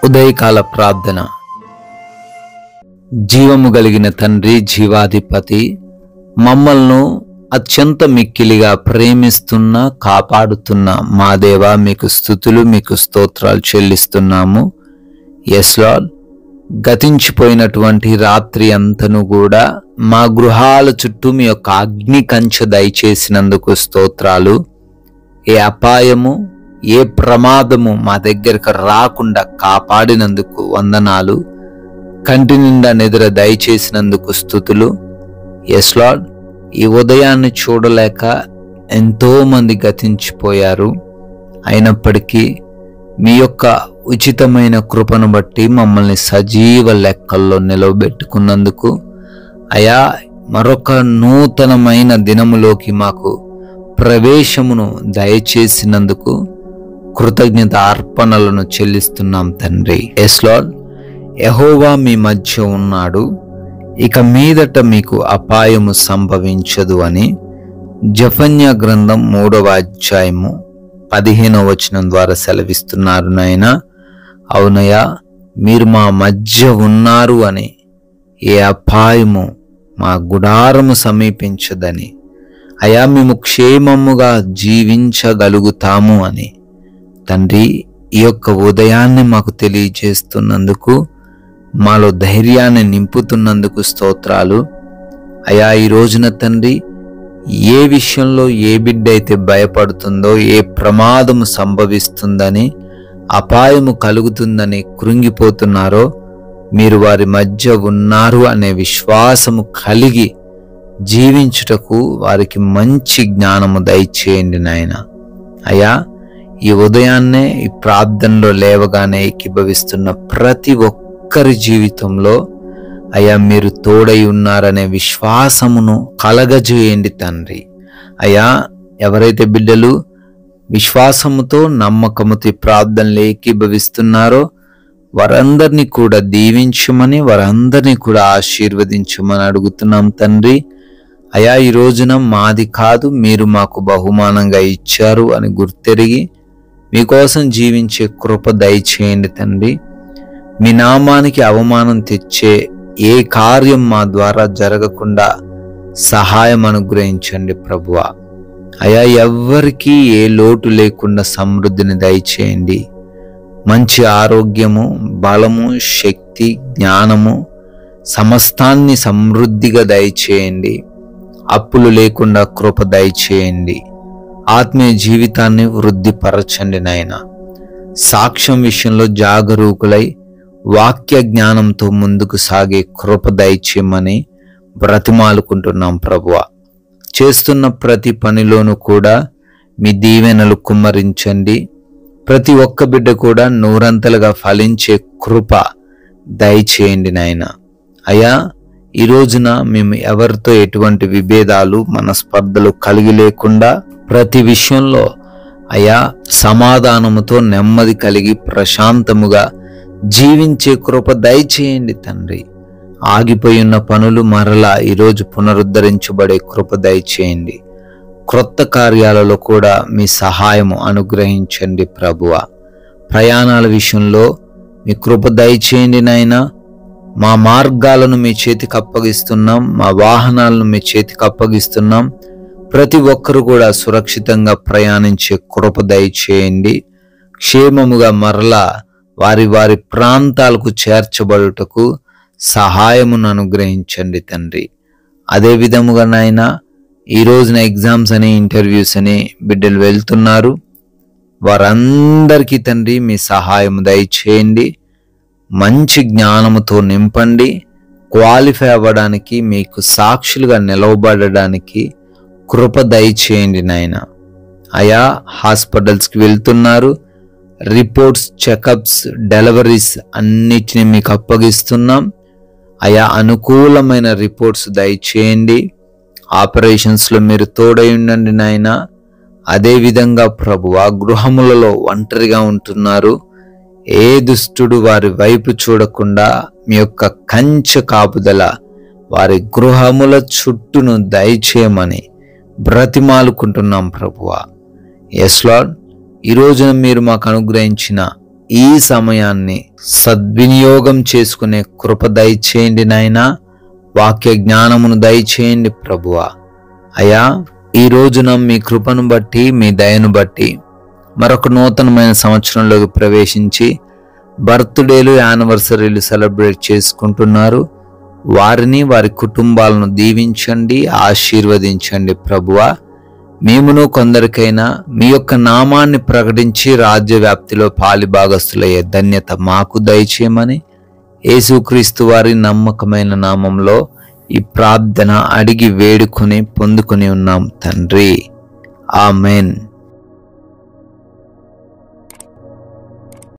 ఉదయకాల ప్రార్థన. జీవము కలిగిన తండ్రి, జీవాధిపతి, మమ్మల్ని అత్యంత మిక్కిలిగా ప్రేమిస్తున్న, కాపాడుతున్న మా దేవా, మీకు స్తుతులు, మీకు స్తోత్రాలు చెల్లిస్తున్నాము. ఎస్ లార్డ్, గతించిపోయినటువంటి రాత్రి అంతను కూడా మా గృహాల చుట్టూ మీ యొక్క అగ్ని కంచె దయచేసినందుకు స్తోత్రాలు. ఏ అపాయము, ఏ ప్రమాదము మా దగ్గరకు రాకుండా కాపాడినందుకు వందనాలు. కంటి నిండా నిద్ర దయచేసినందుకు స్తుతులు. ఎస్ లార్డ్, ఈ ఉదయాన్ని చూడలేక ఎంతో మంది గతించిపోయారు. అయినప్పటికీ మీ యొక్క ఉచితమైన కృపను బట్టి మమ్మల్ని సజీవ లెక్కల్లో నిలవబెట్టుకున్నందుకు, అయా మరొక నూతనమైన దినములోకి మాకు ప్రవేశమును దయచేసినందుకు కృతజ్ఞత అర్పణలను చెల్లిస్తున్నాం తండ్రి. ఎస్ లార్డ్, యెహోవా మీ మధ్య ఉన్నాడు, ఇక మీదట మీకు అపాయము సంభవించదు అని జెఫన్యా గ్రంథం 3వ అధ్యాయము 15వ వచనం ద్వారా సెలవిస్తున్నారు నాయనా. అవునయ్యా, మీరు మా మధ్య ఉన్నారు అని, ఏ అపాయము మా గుడారము సమీపించదని, అయా మేము క్షేమముగా జీవించగలుగుతాము అని తండ్రి ఈ యొక్క ఉదయాన్ని మాకు తెలియజేస్తున్నందుకు, మాలో ధైర్యాన్ని నింపుతున్నందుకు స్తోత్రాలు. అయా ఈ రోజున తండ్రి, ఏ విషయంలో ఏ బిడ్డ అయితే భయపడుతుందో, ఏ ప్రమాదము సంభవిస్తుందని, అపాయము కలుగుతుందని కృంగిపోతున్నారో, మీరు వారి మధ్య ఉన్నారు అనే విశ్వాసము కలిగి జీవించుటకు వారికి మంచి జ్ఞానము దయచేయండి నాయన. అయా ఈ ఉదయాన్నే ఈ ప్రార్థనలో లేవగానే ఏకీభవిస్తున్న ప్రతి ఒక్కరి జీవితంలో అయా మీరు తోడై ఉన్నారనే విశ్వాసమును కలగజేయండి తండ్రి. అయా ఎవరైతే బిడ్డలు విశ్వాసముతో, నమ్మకముతో ఈ ప్రార్థనలు ఏకీభవిస్తున్నారో వారందరినీ కూడా దీవించమని, వారందరినీ కూడా ఆశీర్వదించమని అడుగుతున్నాం తండ్రి. అయా ఈ రోజున మాది కాదు, మీరు మాకు బహుమానంగా ఇచ్చారు అని గుర్తెరిగి మీకోసం జీవించే కృప దయచేయండి తండ్రి. మీ నామానికి అవమానం తెచ్చే ఏ కార్యం మా ద్వారా జరగకుండా సహాయం అనుగ్రహించండి ప్రభువా. అయా ఎవ్వరికీ ఏ లోటు లేకుండా సమృద్ధిని దయచేయండి. మంచి ఆరోగ్యము, బలము, శక్తి, జ్ఞానము సమస్తాన్ని సమృద్ధిగా దయచేయండి. అప్పులు లేకుండా కృప దయచేయండి. ఆత్మీయ జీవితాన్ని వృద్ధిపరచండి నాయన. సాక్ష్యం విషయంలో జాగరూకులై వాక్య జ్ఞానంతో ముందుకు సాగే కృప దయచేయమని బ్రతిమాలుకుంటున్నాం ప్రభువా. చేస్తున్న ప్రతి పనిలోనూ కూడా మీ దీవెనలు కుమ్మరించండి. ప్రతి ఒక్క బిడ్డ కూడా నూరంతలుగా ఫలించే కృప దయచేయండి నాయన. అయా ఈ రోజున మేము ఎవరితో ఎటువంటి విభేదాలు, మనస్పర్ధలు కలిగి లేకుండా ప్రతి విషయంలో అయా సమాధానముతో నెమ్మది కలిగి ప్రశాంతముగా జీవించే కృప దయచేయండి తండ్రి. ఆగిపోయిన పనులు మరలా ఈరోజు పునరుద్ధరించబడే కృప దయచేయండి. క్రొత్త కార్యాలలో కూడా మీ సహాయము అనుగ్రహించండి ప్రభువా. ప్రయాణాల విషయంలో మీ కృప దయచేయండి నాయనా. మా మార్గాలను మీ చేతికి అప్పగిస్తున్నాం, మా వాహనాలను మీ చేతికి అప్పగిస్తున్నాం. ప్రతి ఒక్కరు కూడా సురక్షితంగా ప్రయాణించే కృప దయచేయండి. క్షేమముగా మరలా వారి వారి ప్రాంతాలకు చేర్చబడుటకు సహాయమును అనుగ్రహించండి తండ్రి. అదే విధముగా నాయన ఈ రోజున ఎగ్జామ్స్ అని, ఇంటర్వ్యూస్ అని బిడ్డలు వెళ్తున్నారు. వారందరికీ తండ్రి మీ సహాయము దయచేయండి. మంచి జ్ఞానముతో నింపండి. క్వాలిఫై అవ్వడానికి, మీకు సాక్షులుగా నిలవబడడానికి కృప దయచేయండి నాయన. అయా హాస్పిటల్స్కి వెళ్తున్నారు. రిపోర్ట్స్, చెకప్స్, డెలివరీస్ అన్నిటిని మీకు అప్పగిస్తున్నాం. అయా అనుకూలమైన రిపోర్ట్స్ దయచేయండి. ఆపరేషన్స్లో మీరు తోడై ఉండండి నాయన. అదేవిధంగా ప్రభువా, గృహములలో ఒంటరిగా ఉంటున్నారు. ఏ దుష్టుడు వారి వైపు చూడకుండా మీ యొక్క కంచె కాపుదల వారి గృహముల చుట్టూను దయచేయమని బ్రతిమాలుకుంటున్నాం ప్రభువా. ఎస్ లార్డ్, ఈ రోజున మీరు మాకు అనుగ్రహించిన ఈ సమయాన్ని సద్వినియోగం చేసుకునే కృప దయచేయండి నాయనా. వాక్య జ్ఞానమును దయచేయండి ప్రభువా. అయ్యా, ఈ రోజున మీ కృపను బట్టి, మీ దయను బట్టి మరొక నూతనమైన సంవత్సరంలోకి ప్రవేశించి బర్త్డేలు, యానివర్సరీలు సెలబ్రేట్ చేసుకుంటున్నారు. వారిని, వారి కుటుంబాలను దీవించండి, ఆశీర్వదించండి ప్రభువా. మేమును కొందరికైనా మీ యొక్క నామాన్ని ప్రకటించి రాజ్య వ్యాప్తిలో పాలిభాగస్తులయ్యే ధన్యత మాకు దయచేయమని యేసుక్రీస్తు వారి నమ్మకమైన నామంలో ఈ ప్రార్థన అడిగి వేడుకొని పొందుకొని ఉన్నాం తండ్రి. ఆమెన్.